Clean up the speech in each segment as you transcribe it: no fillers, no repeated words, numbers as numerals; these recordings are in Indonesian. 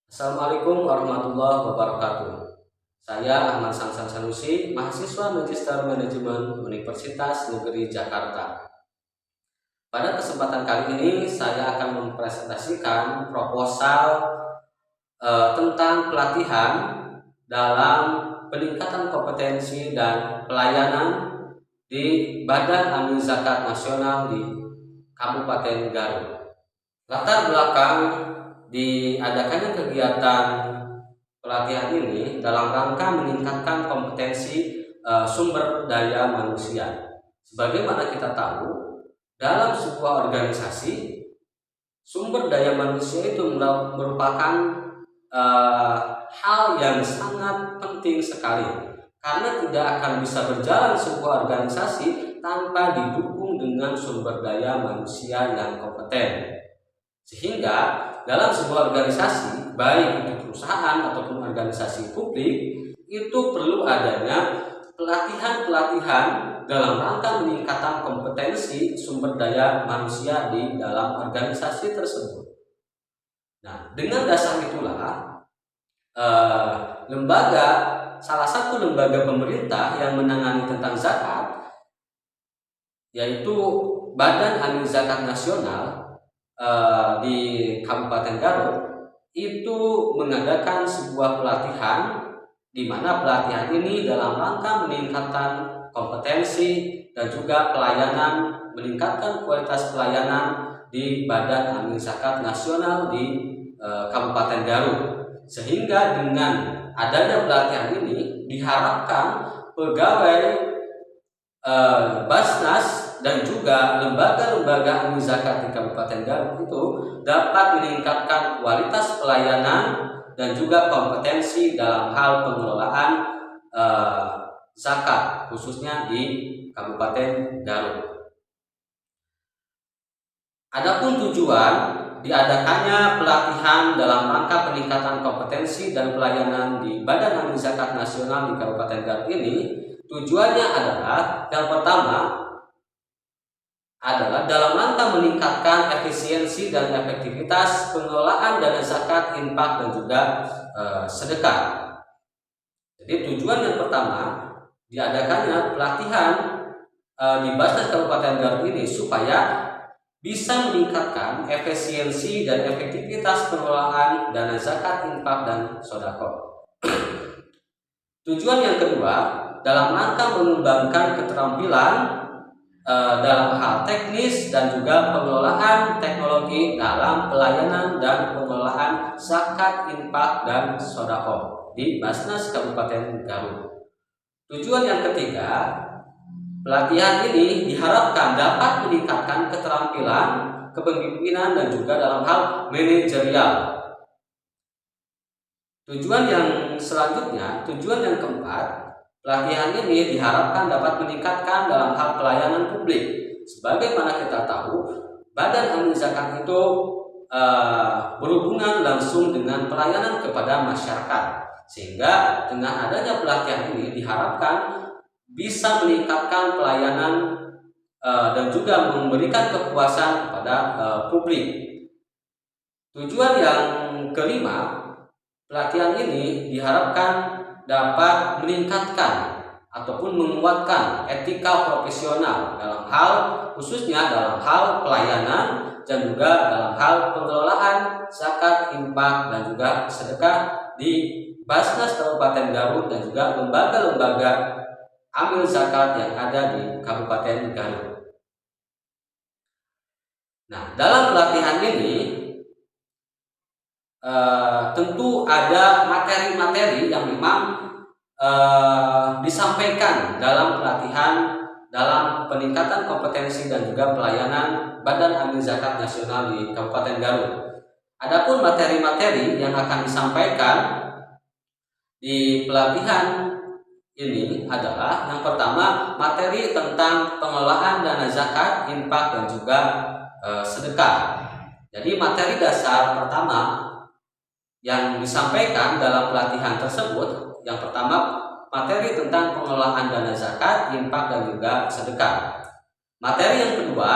Assalamualaikum warahmatullahi wabarakatuh. Saya Ahmad Sansan Sanusi, mahasiswa Magister Manajemen Universitas Negeri Jakarta. Pada kesempatan kali ini saya akan mempresentasikan proposal tentang pelatihan dalam peningkatan kompetensi dan pelayanan di Badan Amil Zakat Nasional di Kabupaten Garut. Latar belakang diadakannya kegiatan pelatihan ini dalam rangka meningkatkan kompetensi sumber daya manusia. Sebagaimana kita tahu, dalam sebuah organisasi, sumber daya manusia itu merupakan hal yang sangat penting sekali, karena tidak akan bisa berjalan sebuah organisasi tanpa didukung dengan sumber daya manusia yang kompeten. Sehingga dalam sebuah organisasi, baik itu perusahaan ataupun organisasi publik, itu perlu adanya pelatihan-pelatihan dalam rangka meningkatkan kompetensi sumber daya manusia di dalam organisasi tersebut. Nah, dengan dasar itulah salah satu lembaga pemerintah yang menangani tentang zakat, yaitu Badan Amil Zakat Nasional di Kabupaten Garut, itu mengadakan sebuah pelatihan, di mana pelatihan ini dalam rangka meningkatkan kompetensi dan juga pelayanan, meningkatkan kualitas pelayanan di Badan Amil Zakat Nasional di Kabupaten Garut. Sehingga dengan adanya pelatihan ini diharapkan pegawai Basnas dan juga lembaga-lembaga amil zakat di Kabupaten Garut itu dapat meningkatkan kualitas pelayanan dan juga kompetensi dalam hal pengelolaan zakat, khususnya di Kabupaten Garut. Adapun tujuan diadakannya pelatihan dalam rangka peningkatan kompetensi dan pelayanan di Badan Amil Zakat Nasional di Kabupaten Garut ini, tujuannya adalah yang pertama adalah dalam rangka meningkatkan efisiensi dan efektivitas pengelolaan dana zakat, infak, dan juga sedekah. Jadi tujuan yang pertama diadakannya pelatihan di Basnas Kabupaten Garut ini supaya bisa meningkatkan efisiensi dan efektivitas pengelolaan dana zakat, infak, dan sedekah. Tujuan yang kedua dalam rangka mengembangkan keterampilan dalam hal teknis dan juga pengelolaan teknologi dalam pelayanan dan pengelolaan zakat, infak, dan sedekah di Basnas Kabupaten Garut. Tujuan yang ketiga, pelatihan ini diharapkan dapat meningkatkan keterampilan kepemimpinan dan juga dalam hal manajerial. Tujuan yang selanjutnya, tujuan yang keempat, pelatihan ini diharapkan dapat meningkatkan dalam hal pelayanan publik. Sebagaimana kita tahu, Badan Amil Zakat itu berhubungan langsung dengan pelayanan kepada masyarakat. Sehingga dengan adanya pelatihan ini diharapkan bisa meningkatkan pelayanan dan juga memberikan kepuasan kepada publik. Tujuan yang kelima, pelatihan ini diharapkan dapat meningkatkan ataupun menguatkan etika profesional dalam hal, khususnya dalam hal pelayanan dan juga dalam hal pengelolaan zakat, infak, dan juga sedekah di Basnas Kabupaten Garut dan juga lembaga-lembaga amil zakat yang ada di Kabupaten Garut. Nah, dalam pelatihan ini tentu ada materi-materi yang memang disampaikan dalam pelatihan dalam peningkatan kompetensi dan juga pelayanan Badan Amil Zakat Nasional di Kabupaten Garut. Adapun materi-materi yang akan disampaikan di pelatihan ini adalah yang pertama, materi tentang pengelolaan dana zakat, infak, dan juga sedekah. Jadi materi dasar pertama yang disampaikan dalam pelatihan tersebut, yang pertama materi tentang pengelolaan dana zakat, infak, dan juga sedekah. Materi yang kedua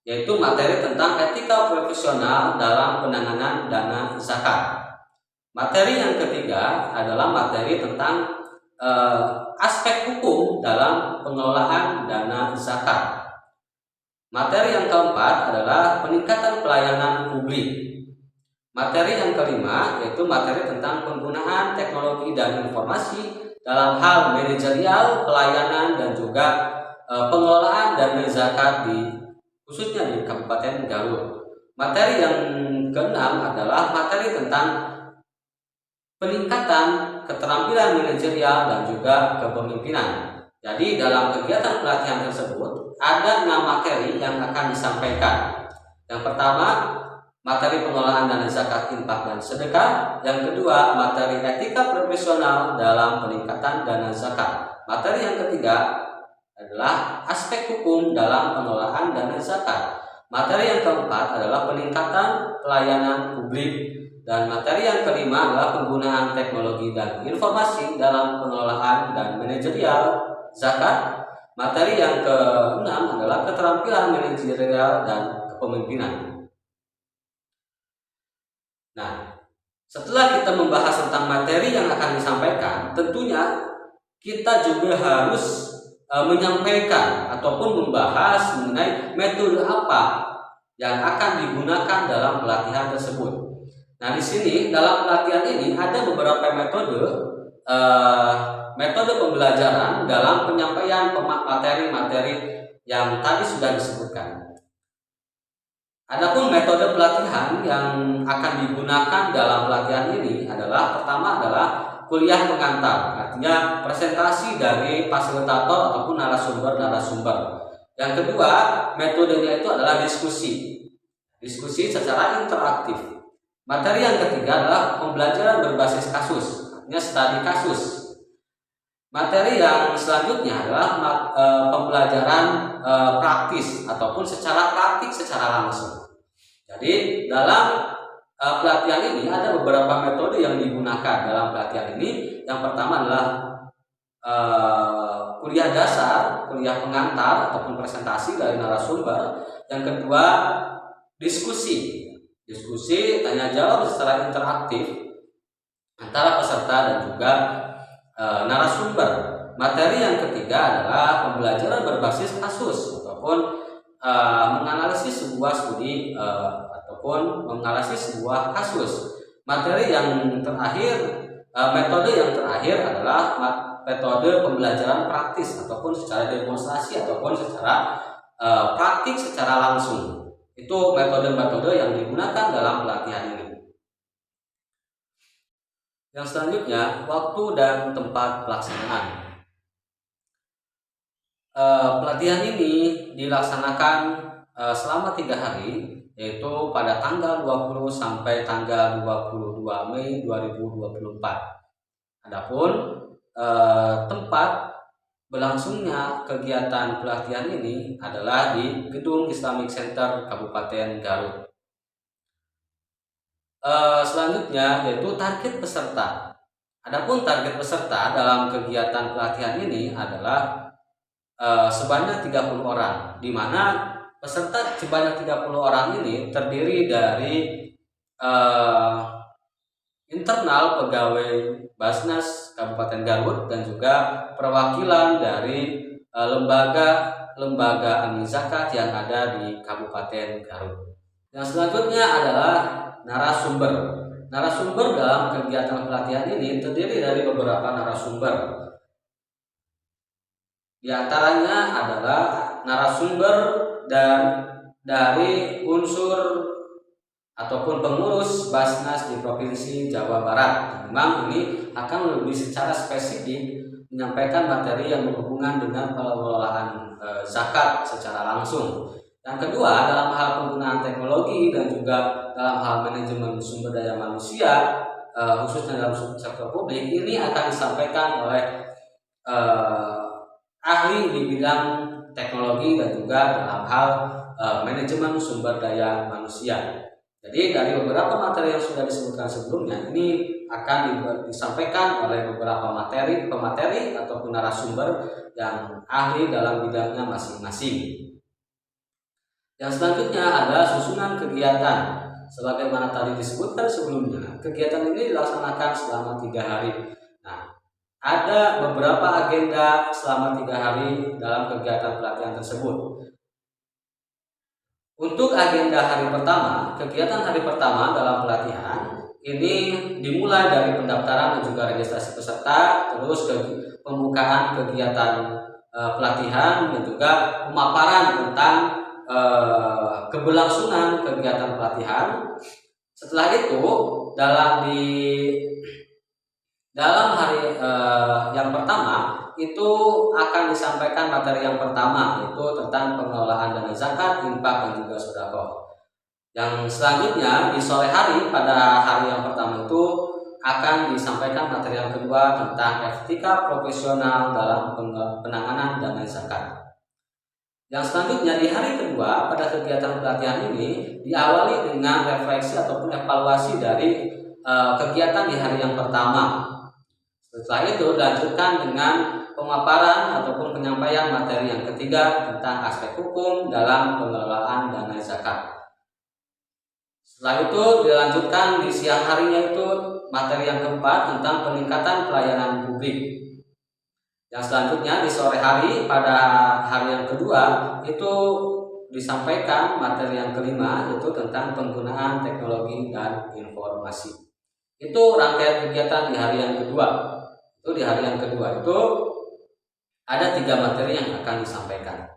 yaitu materi tentang etika profesional dalam penanganan dana zakat. Materi yang ketiga adalah materi tentang aspek hukum dalam pengelolaan dana zakat. Materi yang keempat adalah peningkatan pelayanan publik. Materi yang kelima yaitu materi tentang penggunaan teknologi dan informasi dalam hal manajerial, pelayanan, dan juga pengelolaan dana zakat khususnya di Kabupaten Garut. Materi yang keenam adalah materi tentang peningkatan keterampilan manajerial dan juga kepemimpinan. Jadi dalam kegiatan pelatihan tersebut ada 6 materi yang akan disampaikan. Yang pertama, materi pengelolaan dana zakat, infak, dan sedekah. Yang kedua, materi etika profesional dalam peningkatan dana zakat. Materi yang ketiga adalah aspek hukum dalam pengelolaan dana zakat. Materi yang keempat adalah peningkatan pelayanan publik. Dan materi yang kelima adalah penggunaan teknologi dan informasi dalam pengelolaan dan manajerial zakat. Materi yang keenam adalah keterampilan manajerial dan kepemimpinan. Nah, setelah kita membahas tentang materi yang akan disampaikan, tentunya kita juga harus menyampaikan ataupun membahas mengenai metode apa yang akan digunakan dalam pelatihan tersebut. Nah, di sini dalam pelatihan ini ada beberapa metode pembelajaran dalam penyampaian materi-materi yang tadi sudah disebutkan. Adapun metode pelatihan yang akan digunakan dalam pelatihan ini adalah pertama adalah kuliah pengantar, artinya presentasi dari fasilitator ataupun narasumber. Yang kedua, metodenya itu adalah diskusi secara interaktif. Materi yang ketiga adalah pembelajaran berbasis kasus, artinya studi kasus. Materi yang selanjutnya adalah pembelajaran praktis ataupun secara langsung. Jadi dalam pelatihan ini ada beberapa metode yang digunakan dalam pelatihan ini. Yang pertama adalah kuliah dasar, kuliah pengantar ataupun presentasi dari narasumber. Yang kedua, diskusi tanya jawab secara interaktif antara peserta dan juga narasumber. Materi yang ketiga adalah pembelajaran berbasis kasus ataupun menganalisis sebuah studi ataupun menganalisis sebuah kasus. Materi yang terakhir, metode yang terakhir adalah metode pembelajaran praktis ataupun secara demonstrasi ataupun secara praktik secara langsung. Itu metode-metode yang digunakan dalam pelatihan ini. Yang selanjutnya, waktu dan tempat pelaksanaan. Pelatihan ini dilaksanakan selama 3 hari, yaitu pada tanggal 20 sampai tanggal 22 Mei 2024. Adapun tempat berlangsungnya kegiatan pelatihan ini adalah di Gedung Islamic Center Kabupaten Garut. Selanjutnya yaitu target peserta. Adapun target peserta dalam kegiatan pelatihan ini adalah sebanyak 30 orang, di mana peserta sebanyak 30 orang ini terdiri dari internal pegawai Basnas Kabupaten Garut dan juga perwakilan dari lembaga amil zakat yang ada di Kabupaten Garut. Yang selanjutnya adalah narasumber. Narasumber dalam kegiatan pelatihan ini terdiri dari beberapa narasumber. Di antaranya adalah narasumber dan dari unsur ataupun pengurus Basnas di Provinsi Jawa Barat. Memang ini akan lebih secara spesifik menyampaikan materi yang berhubungan dengan pengelolaan zakat secara langsung. Yang kedua, dalam hal penggunaan teknologi dan juga dalam hal manajemen sumber daya manusia, khususnya dalam sektor publik, ini akan disampaikan oleh ahli di bidang teknologi dan juga dalam hal manajemen sumber daya manusia. Jadi dari beberapa materi yang sudah disebutkan sebelumnya, ini akan disampaikan oleh beberapa pemateri ataupun narasumber yang ahli dalam bidangnya masing-masing. Yang selanjutnya adalah susunan kegiatan. sebagaimana tadi disebutkan sebelumnya, kegiatan ini dilaksanakan selama 3 hari. Nah, ada beberapa agenda selama 3 hari dalam kegiatan pelatihan tersebut. Untuk agenda hari pertama, kegiatan hari pertama dalam pelatihan ini dimulai dari pendaftaran dan juga registrasi peserta, terus pembukaan kegiatan pelatihan dan juga pemaparan tentang keberlangsungan kegiatan pelatihan. Setelah itu dalam hari yang pertama itu akan disampaikan materi yang pertama, yaitu tentang pengelolaan dana zakat, infak, dan juga sedekah. Yang selanjutnya di sore hari pada hari yang pertama itu akan disampaikan materi yang kedua tentang etika profesional dalam penanganan dana zakat. Yang selanjutnya di hari kedua pada kegiatan pelatihan ini diawali dengan refleksi ataupun evaluasi dari kegiatan di hari yang pertama. Setelah itu dilanjutkan dengan pemaparan ataupun penyampaian materi yang ketiga tentang aspek hukum dalam pengelolaan dana zakat. Setelah itu dilanjutkan di siang harinya itu materi yang keempat tentang peningkatan pelayanan publik. Yang selanjutnya di sore hari pada hari yang kedua itu disampaikan materi yang kelima, yaitu tentang penggunaan teknologi dan informasi. Itu rangkaian kegiatan di hari yang kedua. Di hari yang kedua itu ada 3 materi yang akan disampaikan.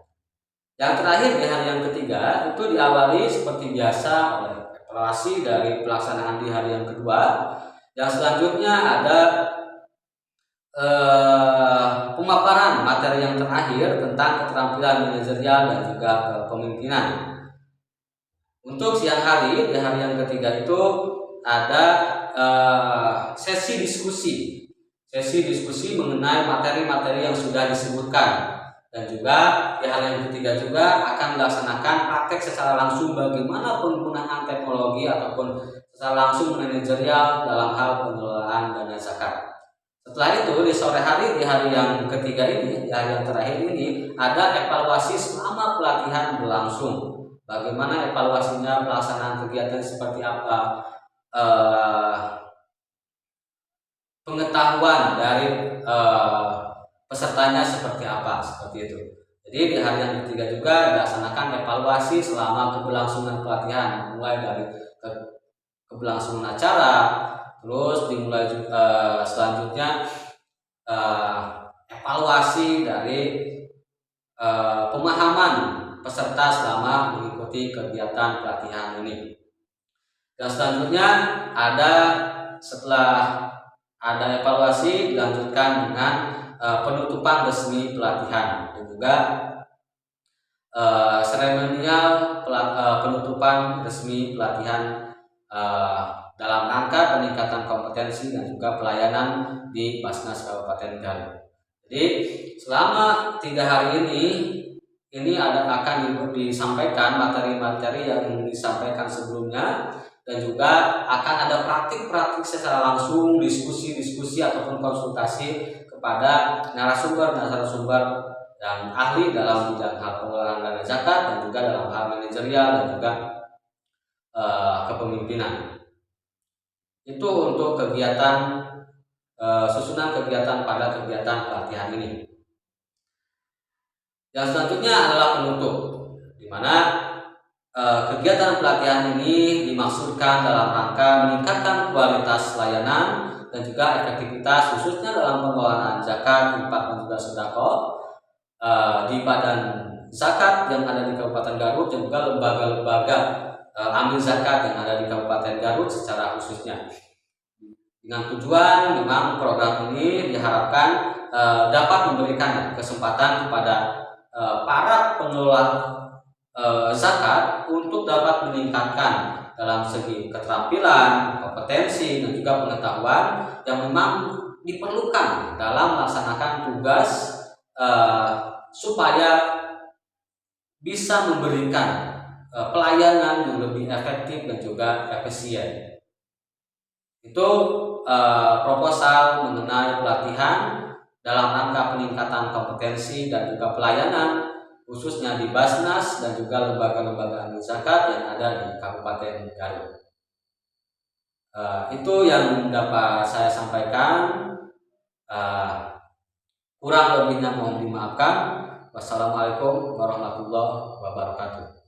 Yang terakhir di hari yang ketiga itu diawali seperti biasa oleh evaluasi dari pelaksanaan di hari yang kedua. Yang selanjutnya ada pemaparan materi yang terakhir tentang keterampilan manajerial dan juga kepemimpinan. Untuk siang hari di hari yang ketiga itu ada sesi diskusi mengenai materi-materi yang sudah disebutkan, dan juga di hal yang ketiga juga akan melaksanakan praktek secara langsung bagaimana penggunaan teknologi ataupun secara langsung manajerial dalam hal pengelolaan dana zakat. Setelah itu di sore hari di hari yang ketiga ini, di hari yang terakhir ini ada evaluasi selama pelatihan berlangsung. Bagaimana evaluasinya, pelaksanaan kegiatan seperti apa, pengetahuan dari pesertanya seperti apa, seperti itu. Jadi di hari yang ketiga juga dilaksanakan evaluasi selama keberlangsungan pelatihan, mulai dari keberlangsungan acara, terus dimulai selanjutnya evaluasi dari pemahaman peserta selama mengikuti kegiatan pelatihan ini. Dan selanjutnya setelah ada evaluasi dilanjutkan dengan penutupan resmi pelatihan dan juga seremonial penutupan resmi pelatihan dalam rangka peningkatan kompetensi dan juga pelayanan di Basnas Kabupaten Garut. Jadi selama 3 hari ini akan disampaikan materi-materi yang disampaikan sebelumnya, dan juga akan ada praktik-praktik secara langsung, diskusi ataupun konsultasi kepada narasumber yang ahli dalam bidang hal pengelolaan dana zakat dan juga dalam hal manajerial dan juga kepemimpinan. Itu untuk kegiatan susunan kegiatan pada kegiatan pelatihan ini. Yang selanjutnya adalah penutup, di mana kegiatan pelatihan ini dimaksudkan dalam rangka meningkatkan kualitas layanan dan juga efektivitas khususnya dalam pengelolaan zakat, infak, dan juga sedekah di badan zakat yang ada di Kabupaten Garut dan juga lembaga-lembaga amil zakat yang ada di Kabupaten Garut secara khususnya. Dengan tujuan memang program ini diharapkan dapat memberikan kesempatan kepada para pengelola zakat untuk dapat meningkatkan dalam segi keterampilan, kompetensi, dan juga pengetahuan yang memang diperlukan dalam melaksanakan tugas supaya bisa memberikan pelayanan yang lebih efektif dan juga efisien. Itu proposal mengenai pelatihan dalam rangka peningkatan kompetensi dan juga pelayanan khususnya di Basnas dan juga lembaga-lembaga amil zakat yang ada di Kabupaten Garut. Itu yang dapat saya sampaikan. Kurang lebihnya mohon dimaafkan. Wassalamualaikum warahmatullahi wabarakatuh.